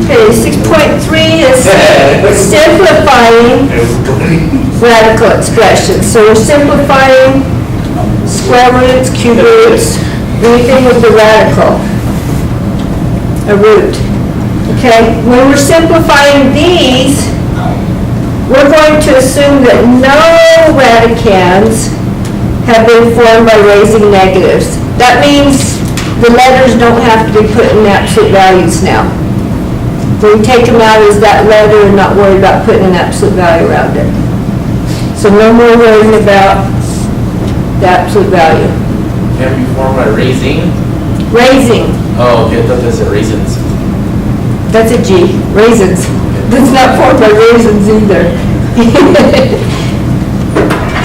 Okay, 6.3 is simplifying radical expressions. So we're simplifying square roots, cube roots, anything with the radical, a root. Okay, when we're simplifying these, we're going to assume that no radicands have been formed by raising negatives. That means the letters don't have to be put in absolute values now. We take them out as that letter and not worry about putting an absolute value around it. So no more worrying about the absolute value. Can be formed by raising? Raising, Oh, okay, I thought that's a raisins. that's a G, raisins. That's not formed by raisins either.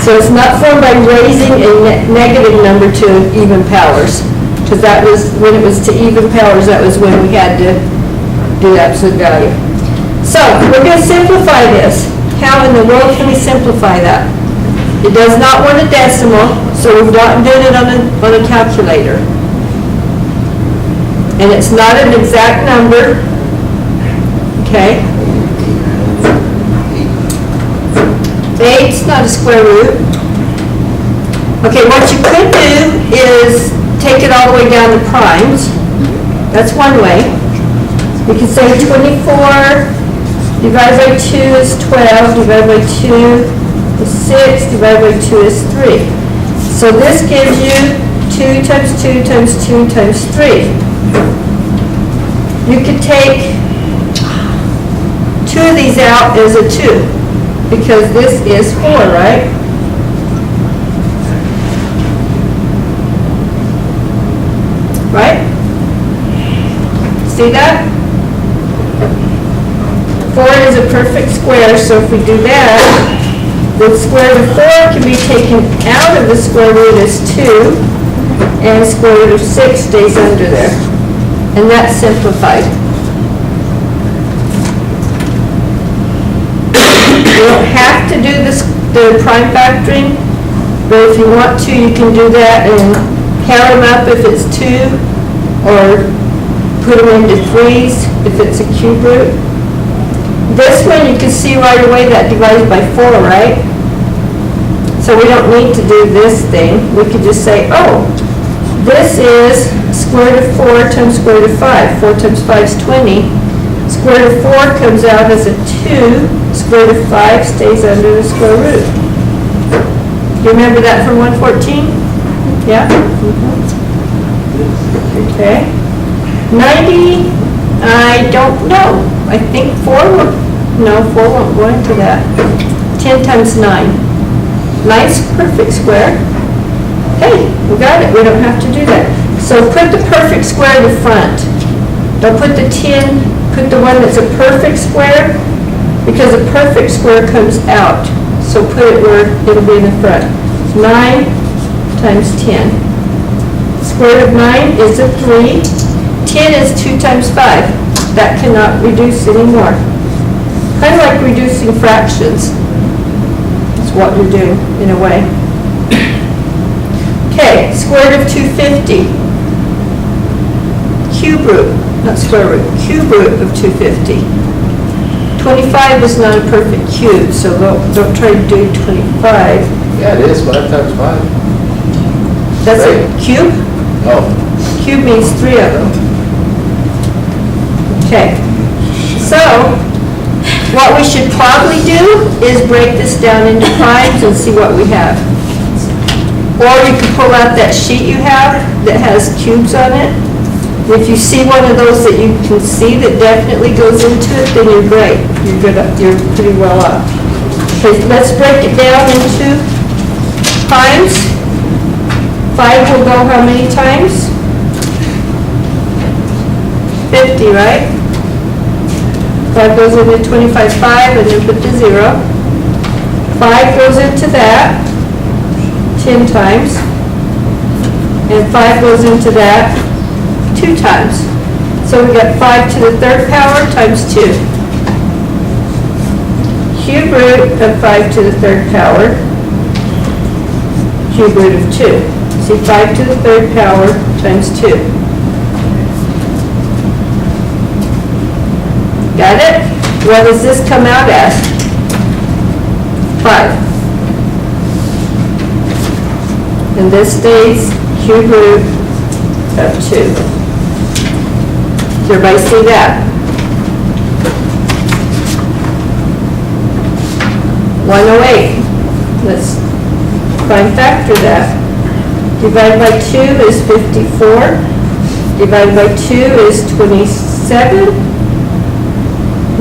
So it's not formed by raising a negative number to even powers. Because that was, when it was to even powers, that was when we had to do absolute value. So we're going to simplify this. How in the world can we simplify that? It does not want a decimal, so we've not done it on a calculator. And it's not an exact number. Okay? 8's not a square root. Okay, what you could do is take it all the way down to primes. That's one way. We can say 24 divided by 2 is 12, divided by 2 is 6, divided by 2 is 3. So this gives you 2 times 2 times 2 times 3. You could take 2 of these out as a 2, because this is 4, right? Right? See that? 4 is a perfect square, so if we do that, the square root of 4 can be taken out of the square root as 2, and square root of 6 stays under there. And that's simplified. You don't have to do the prime factoring, but if you want to, you can do that and pair them up if it's 2, or put them into 3's if it's a cube root. This one, you can see right away that divides by 4, right? So we don't need to do this thing. We could just say, oh, this is square root of 4 times square root of 5. 4 times 5 is 20. Square root of 4 comes out as a 2. Square root of 5 stays under the square root. Do you remember that from 114? Yeah? Okay. 90, I don't know. I think 4 won't, no, 4 won't go into that. 10 times 9. 9's perfect square. Hey, we got it. We don't have to do that. So put the perfect square in the front. Don't put the 10, put the one that's a perfect square, because a perfect square comes out. So put it where it'll be in the front. 9 times 10. Square root of 9 is a 3. 10 is 2 times 5. That cannot reduce anymore. Kind of like reducing fractions. That's what you're doing, in a way. Okay, square root of 250. Cube root, not square root, cube root of 250. 25 is not a perfect cube, so don't try to do 25. Yeah, it is, 5 times 5. That's a cube? Oh. Cube means 3 of them. Okay, so what we should probably do is break this down into primes and see what we have. Or you can pull out that sheet you have that has cubes on it. If you see one of those that you can see that definitely goes into it, then you're great. You're pretty well off. Okay, let's break it down into primes. 5 will go how many times? 50, right? 5 goes into 25, 5, and then put the 0. 5 goes into that 10 times. And 5 goes into that 2 times. So we got 5 to the 3rd power times 2. Cube root of 5 to the 3rd power. Cube root of 2. See, 5 to the 3rd power times 2. Got it? What does this come out as? 5. And this stays cube root of 2. Does everybody see that? 108. Let's prime factor that. Divided by 2 is 54. Divided by 2 is 27.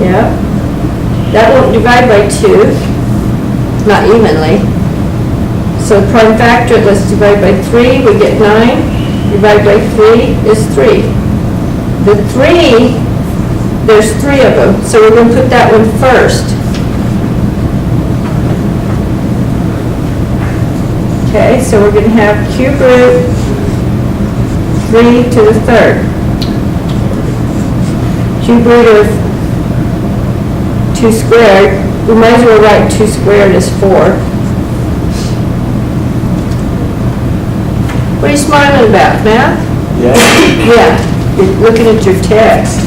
Yeah. That won't divide by 2. Not evenly. So prime factor, let's divide by 3, we get 9. Divide by 3 is 3. The 3, there's 3 of them, so we're going to put that one first. Okay, so we're going to have cube root 3 to the 3rd. Cube root of 2 squared, we might as well write 2 squared as 4. What are you smiling about, Matt? Yeah. Yeah, you're looking at your text.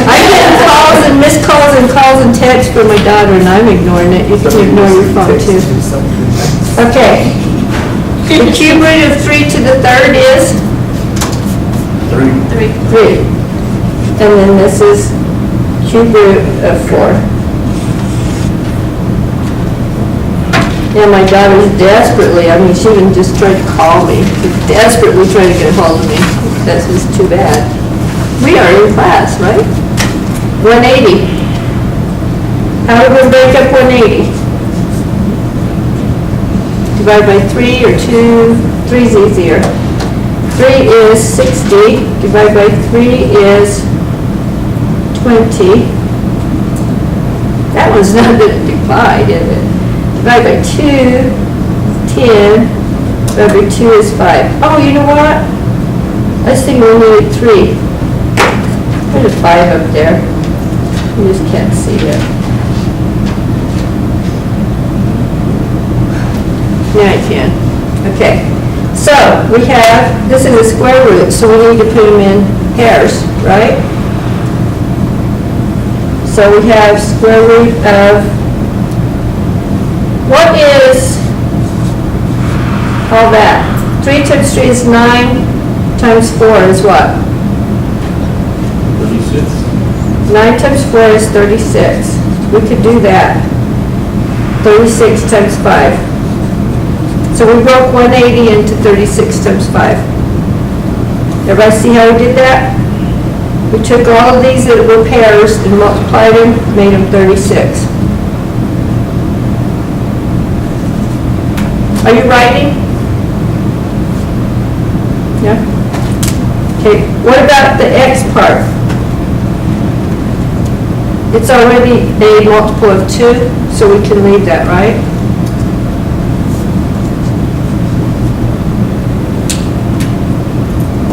I get calls and missed calls and calls and texts from my daughter, and I'm ignoring it. You can ignore your phone too. Okay. The cube root of 3 to the 3rd is 3. And then this is cube root of 4. And my daughter's desperately, I mean, she even just tried to call me, desperately trying to get a hold of me. That's just too bad. We are in class, right? 180. How are we going to break up 180? Divide by 3 or 2, 3 is easier. 3 is 60, divided by 3 is 20. That one's not going to divide, is it? Divide by 2, 10, divide by 2 is 5. Oh, you know what? I was thinking we needed 3. There's a 5 up there. You just can't see it. Now I can. Okay. So, we have, this is a square root, so we need to put them in pairs, right? So we have square root of, what is all that? 3 times 3 is 9, times 4 is what? 36. 9 times 4 is 36. We could do that. 36 times 5. So we broke 180 into 36 times 5. Everybody see how we did that? We took all of these that were pairs and multiplied them, made them 36. Are you writing? Yeah? Okay, what about the x part? It's already a multiple of 2, so we can leave that, right?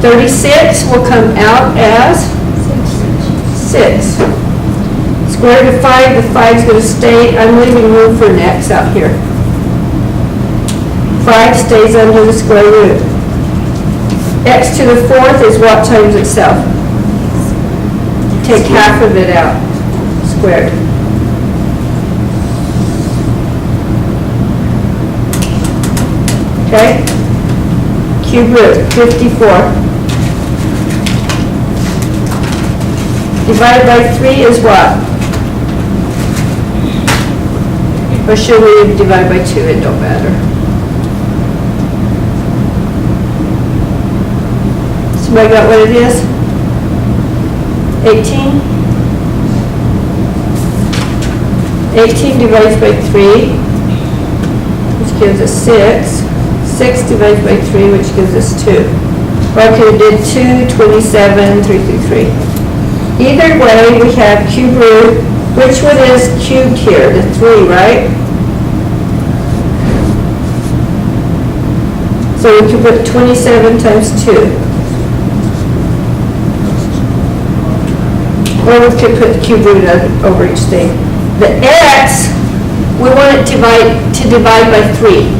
$36 will come out as 6. Square root of 5, the 5 is going to stay. I'm leaving room for an x out here. 5 stays under the square root. X to the 4th is what times itself? Take half of it out, squared. Okay? Cube root, 54. Divided by 3 is what? Or should we divide by 2? It don't matter. Somebody got what it is? 18? 18 divides by 3, which gives us 6. 6 divides by 3, which gives us 2. Okay, we did 2, 27, 3 through 3. Either way, we have cube root. Which one is cubed here? The 3, right? So we can put 27 times 2. Or we could put cube root over each thing. The x, we want it to divide by 3.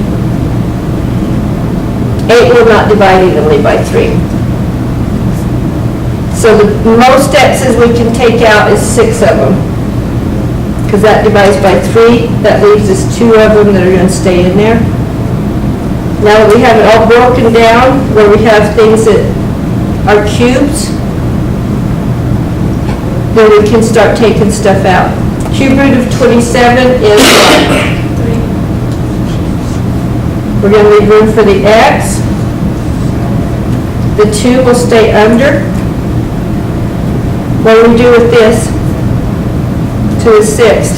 8 will not divide evenly by 3. So the most X's we can take out is 6 of them. Because that divides by 3, that leaves us 2 of them that are going to stay in there. Now that we have it all broken down, where we have things that are cubes, then we can start taking stuff out. Cube root of 27 is what? We're going to leave room for the X. The 2 will stay under. What do we do with this? 2 is 6.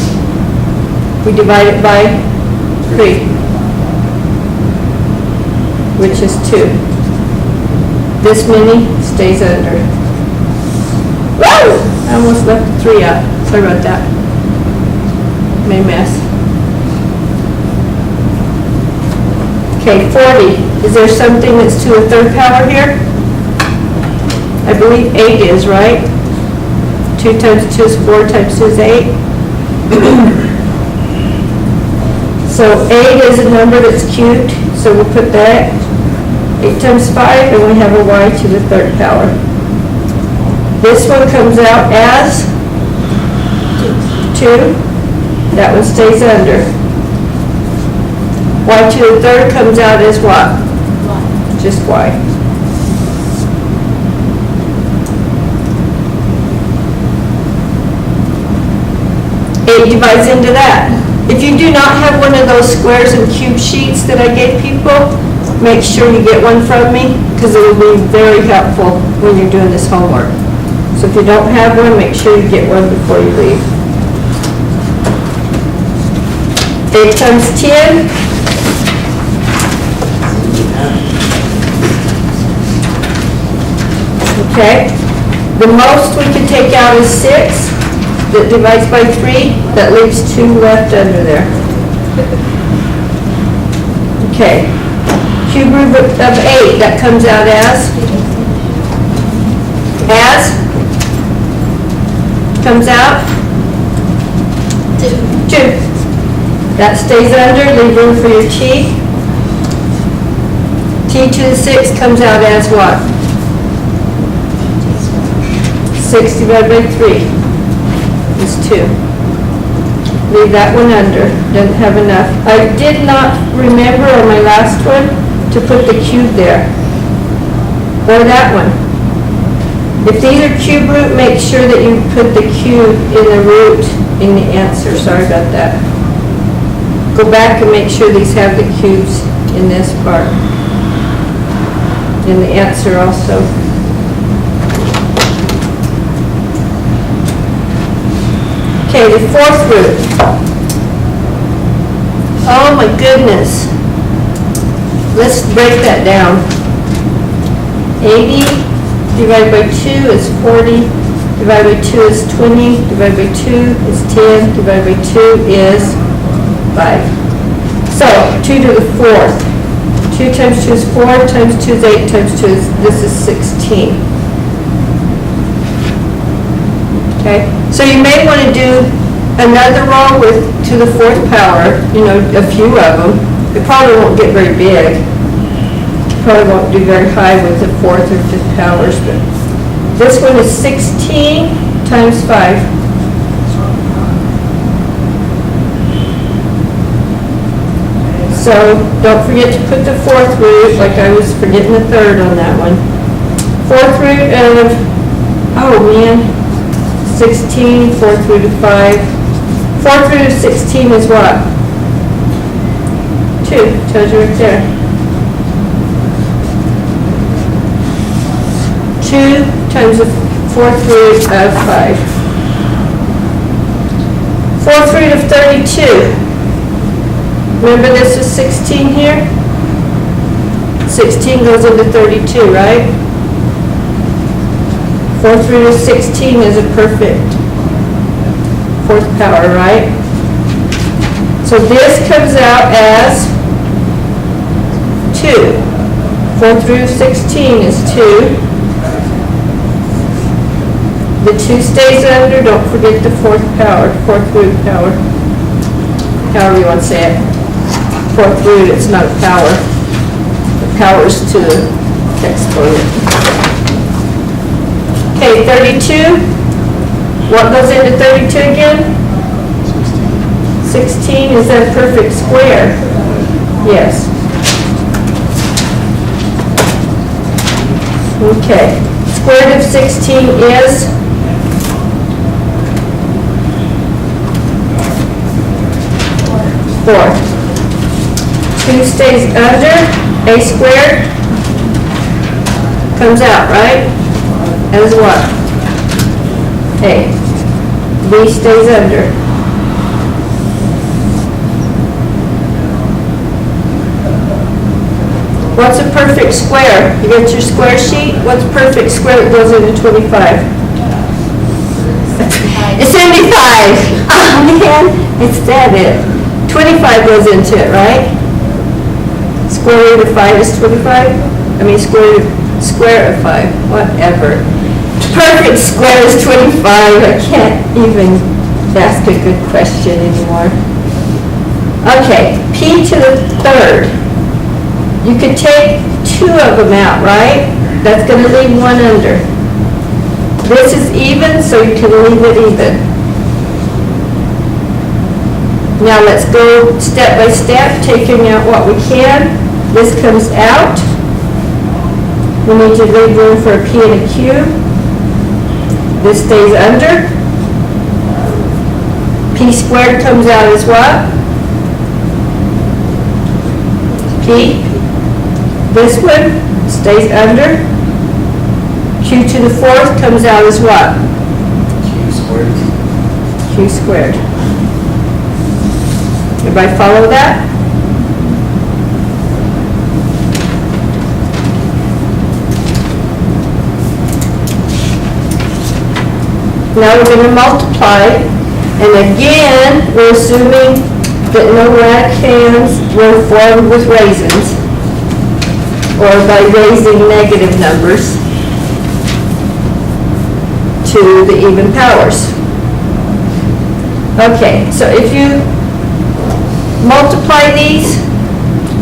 We divide it by 3, which is 2. This many stays under. Whoa! I almost left the 3 out. Sorry about that. Made a mess. Okay, 40. Is there something that's to a 3rd power here? I believe 8 is, right? 2 times 2 is 4 times 2 is 8. So 8 is a number that's cubed, so we'll put that. 8 times 5, and we have a y to the 3rd power. This one comes out as 2. That one stays under. Y to the 3rd comes out as what? Just y. It divides into that. If you do not have one of those squares and cube sheets that I gave people, make sure you get one from me, because it will be very helpful when you're doing this homework. So if you don't have one, make sure you get one before you leave. 8 times 10. Okay. The most we can take out is 6. That divides by 3. That leaves 2 left under there. Okay. Cube root of 8. That comes out as? Comes out? 2. That stays under, leave room for your t. T to the 6 comes out as what? 6 divided by 3 is 2. Leave that one under, doesn't have enough. I did not remember on my last one to put the cube there, or that one. If these are cube root, make sure that you put the cube in the root in the answer. Sorry about that. Go back and make sure these have the cubes in this part. In the answer also. Okay, the 4th root. Oh my goodness. Let's break that down. 80 divided by 2 is 40. Divided by 2 is 20. Divided by 2 is 10. Divided by 2 is 5. So, 2 to the 4th. 2 times 2 is 4, times 2 is 8, times 2 is, this is 16. Okay, so you may want to do another row with to the 4th power, you know, a few of them. It probably won't get very big. Probably won't do very high with the 4th or 5th powers, but this one is 16 times 5. So don't forget to put the 4th root, like I was forgetting the 3rd on that one. 4th root of, oh man, 16, 4th root of 5. 4th root of 16 is what? 2, tells you right there. 2 times the 4th root of 5. 4th root of 32. Remember this is 16 here? 16 goes into 32, right? 4th root of 16 is a perfect 4th power, right? So this comes out as 2. 4th root of 16 is 2. The 2 stays under, don't forget the 4th power, 4th root power. However you want to say it. 4th root, it's not a power. The power is to the exponent. Okay, Okay, 32. What goes into 32 again? 16, is that a perfect square? Yes. Okay, square root of 16 is? 4. 2 stays under, a squared comes out, right? As what? A. B stays under. What's a perfect square? You got your square sheet? What's a perfect square that goes into 25? It's 75. Oh man, it's that it. 25 goes into it, right? Square root of 5 is 25? I mean square of 5, whatever. Perfect square is 25. I can't even ask a good question anymore. Okay, p to the third. You could take 2 of them out, right? That's going to leave 1 under. This is even, so you can leave it even. Now let's go step by step, taking out what we can. This comes out. We need to leave room for a p and a q. This stays under. P squared comes out as what? P. This one stays under. Q to the 4th comes out as what? Q squared. Q squared. Everybody follow that? Now we're going to multiply, and again, we're assuming that no radicands were formed with raisins, or by raising negative numbers to the even powers. Okay, so if you multiply these,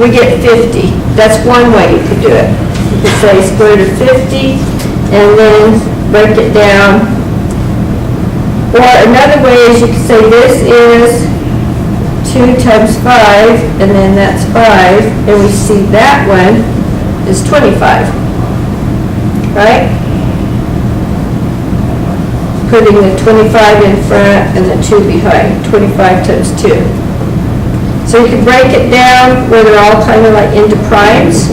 we get 50. That's one way you could do it. You could say square root of 50, and then break it down. Or another way is you could say this is 2 times 5, and then that's 5, and we see that one is 25, right? Putting the 25 in front and the 2 behind, 25 times 2. So you can break it down where they're all kind of like into primes.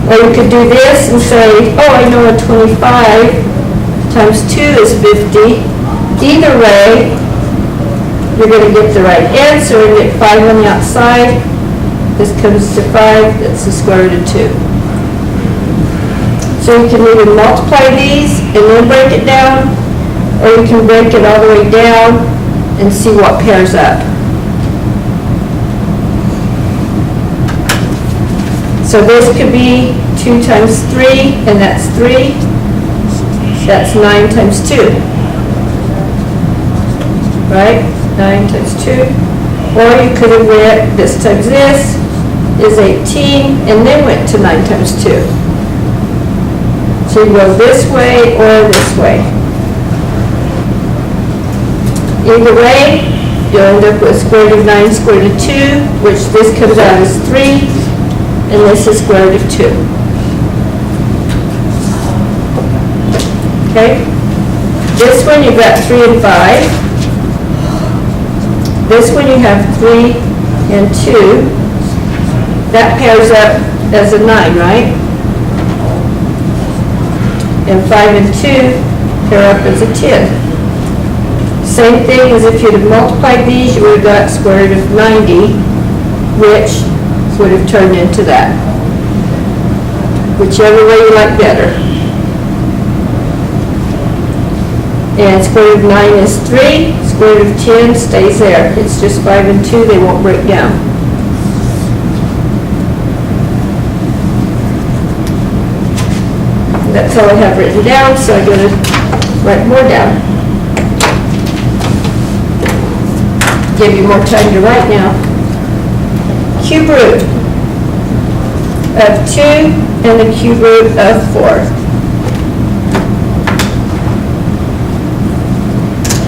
Or you could do this and say, oh, I know a 25 times 2 is 50. Either way, you're going to get the right answer and get 5 on the outside. This comes to 5, that's the square root of 2. So you can either multiply these and then break it down, or you can break it all the way down and see what pairs up. So this could be 2 times 3, and that's 3. That's 9 times 2. Right? 9 times 2. Or you could have went, this times this is 18, and then went to 9 times 2. So you go this way or this way. Either way, you'll end up with square root of 9 square root of 2, which this comes out as 3, and this is square root of 2. Okay? This one you've got 3 and 5. This one you have 3 and 2. That pairs up as a 9, right? And 5 and 2 pair up as a 10. Same thing as if you'd have multiplied these, you would have got square root of 90, which would have turned into that. Whichever way you like better. And square root of 9 is 3, square root of 10 stays there. It's just 5 and 2, they won't break down. That's all I have written down, so I'm going to write more down. Give you more time to write now. Cube root of 2 and the cube root of 4.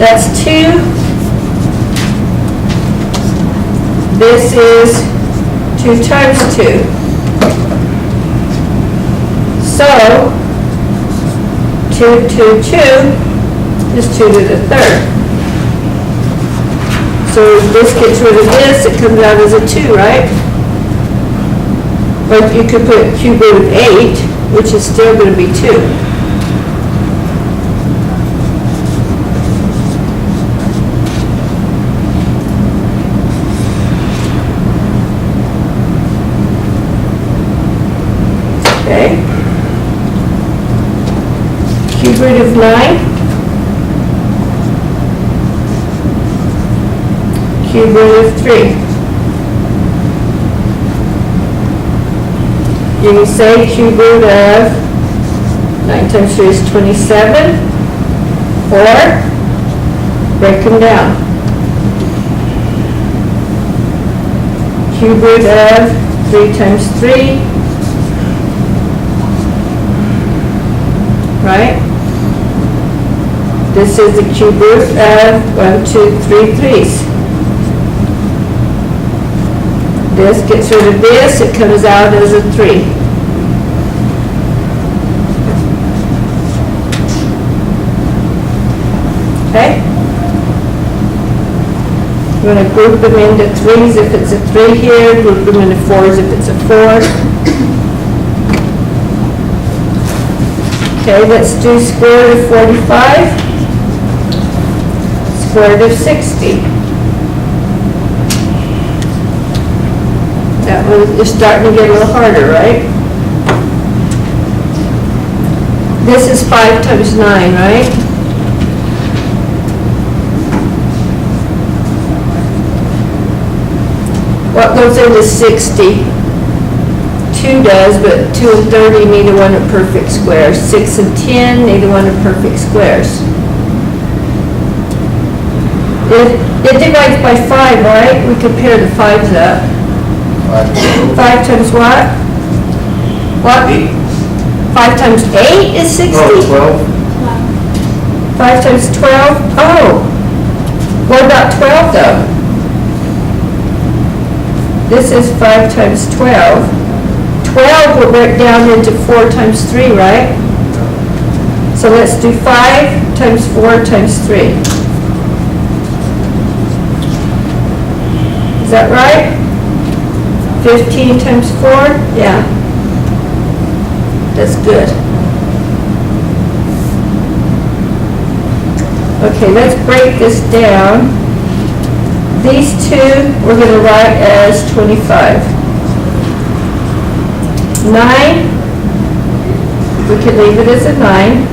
That's 2. This is 2 times 2. So, 2, 2, 2 is 2 to the third. So this gets rid of this, it comes out as a 2, right? Or you could put cube root of 8, which is still going to be 2. Okay. Cube root of 9. Cube root of 3. You can say cube root of 9 times 3 is 27, or break them down. Cube root of 3 times 3, right? This is the cube root of 1, 2, 3 threes. This gets rid of this, it comes out as a 3. Okay? We're going to group them into 3s if it's a 3 here, group them into 4s if it's a 4. Okay, let's do square root of 45, square root of 60. That one is starting to get a little harder, right? This is 5 times 9, right? What goes into 60? 2 does, but 2 and 30, neither one are perfect squares. 6 and 10, neither one are perfect squares. It divides by 5, right? We compare the 5s up. 5 times what? What? 5 times 8 is 60? Oh, 12. 5 times 12? Oh! What about 12 though? This is 5 times 12. 12 will break down into 4 times 3, right? So let's do 5 times 4 times 3. Is that right? 15 times 4? Yeah. That's good. Okay, let's break this down. These two we're going to write as 25. 9, we could leave it as a 9.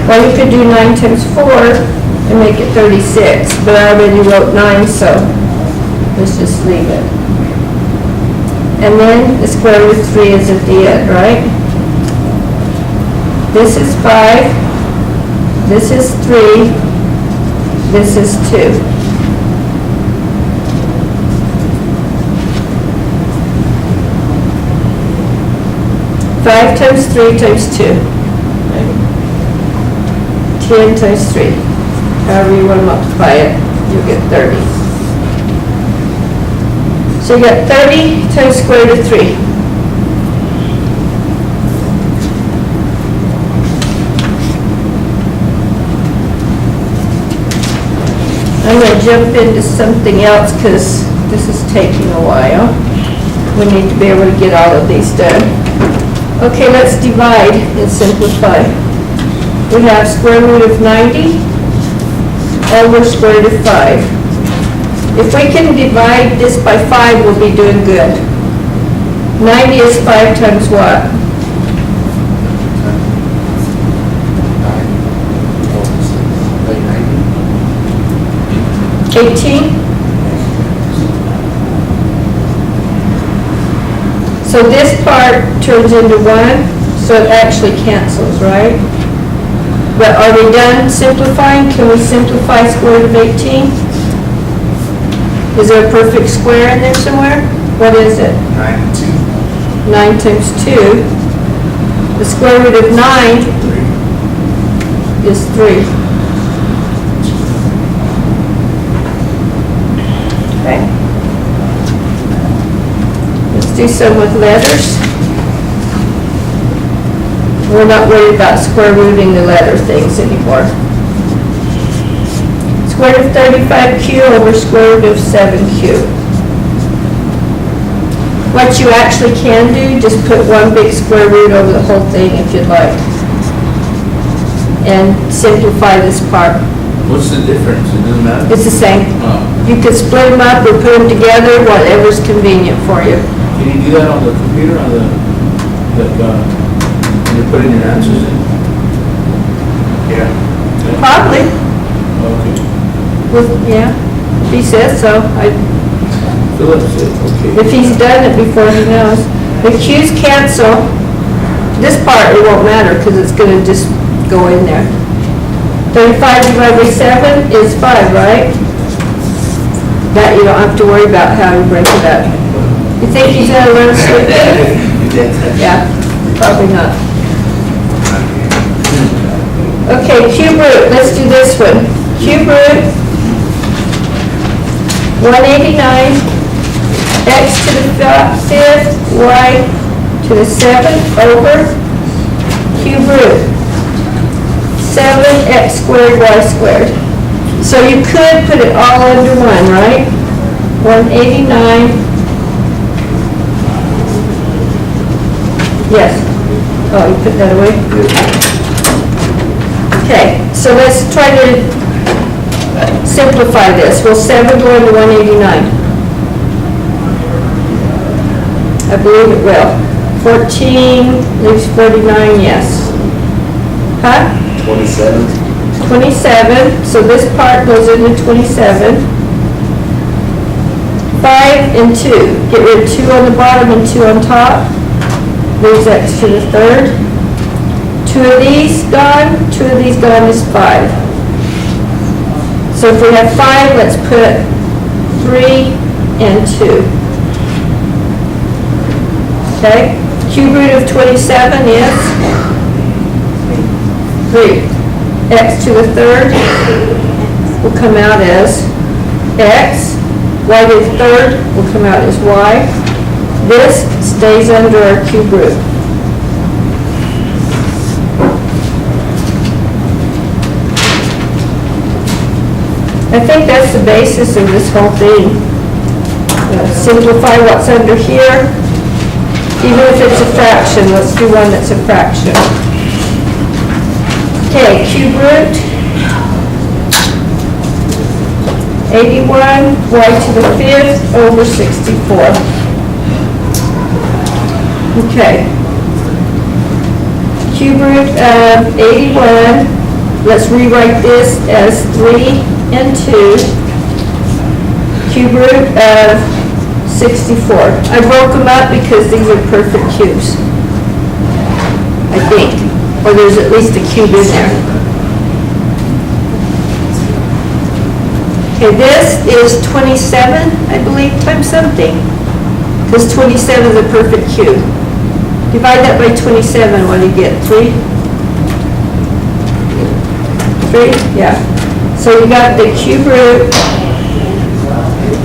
Or you could do 9 times 4 and make it 36. But I already wrote 9, so let's just leave it. And then the square root of 3 is at the end, right? This is 5, this is 3, this is 2. Five times 3 times 2. 10 times 3. However you want to multiply it, you'll get 30. So you got 30 times square root of 3. I'm going to jump into something else because this is taking a while. We need to be able to get all of these done. Okay, let's divide and simplify. We have square root of 90 over square root of 5. If we can divide this by 5, we'll be doing good. 90 is 5 times what? 18? So this part turns into 1, so it actually cancels, right? But are we done simplifying? Can we simplify square root of 18? Is there a perfect square in there somewhere? What is it? 9, 2. 9 times 2. The square root of 9 is 3. do some with letters. We're not worried about square rooting the letter things anymore. Square root of 35Q over square root of 7Q. What you actually can do, just put one big square root over the whole thing if you'd like. And simplify this part. What's the difference? It doesn't matter? It's the same. Oh. You could split them up or put them together, whatever's convenient for you. Can you do that on the computer, on the, like, when you're putting your answers in? Yeah. Probably, Okay. yeah, if he says so. Philip said, okay. If he's done it before he knows. The Q's cancel. This part, it won't matter because it's going to just go in there. 35 divided by 7 is 5, right? That you don't have to worry about how to break it up. You think he's going to learn something? Yeah, probably not. Okay, cube root, let's do this one. Cube root, 189, x to the 5th, y to the 7th over cube root, 7x squared y squared. So you could put it all under 1, right? 189. Yes. Oh, you put that away? Okay, so let's try to simplify this. Will 7 go into 189? I believe it will. 14 leaves 49, yes. Huh? 27. 27, so this part goes into 27. 5 and 2. Get rid of 2 on the bottom and 2 on top. Leaves x to the 3rd. 2 of these gone, 2 of these gone is 5. So if we have 5, let's put 3 and 2. Okay? Cube root of 27 is 3. X to the 3rd will come out as x. Y to the 3rd will come out as y. This stays under our cube root. I think that's the basis of this whole thing. Simplify what's under here. Even if it's a fraction, let's do one that's a fraction. Okay, cube root, 81, y to the 5th over 64. Okay. Cube root of 81, let's rewrite this as 3 and 2. Cube root of 64. I broke them up because these are perfect cubes, I think. Or there's at least a cube in there. Okay, this is 27, I believe, times something. This 27 is a perfect cube. Divide that by 27, what do you get? 3? 3? Yeah. So you got the cube root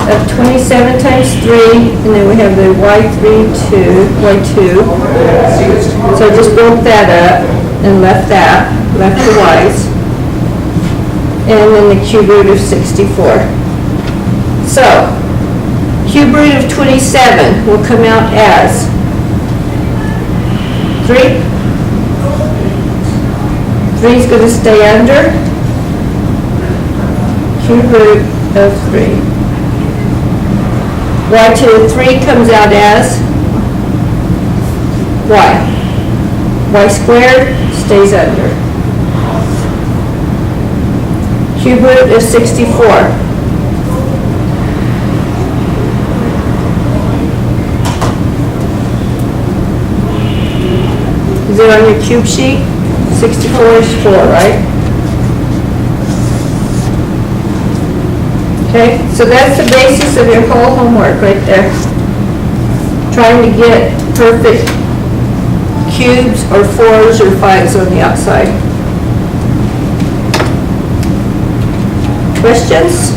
of 27 times 3, and then we have the y2. So I just broke that up and left the y's. And then the cube root of 64. So, cube root of 27 will come out as 3. 3 is going to stay under cube root of 3. Y to the 3 comes out as y. Y squared stays under. Cube root of 64. Is it on your cube sheet? 64 is 4, right? Okay, so that's the basis of your whole homework right there. Trying to get perfect cubes or 4s or 5s on the outside. Questions?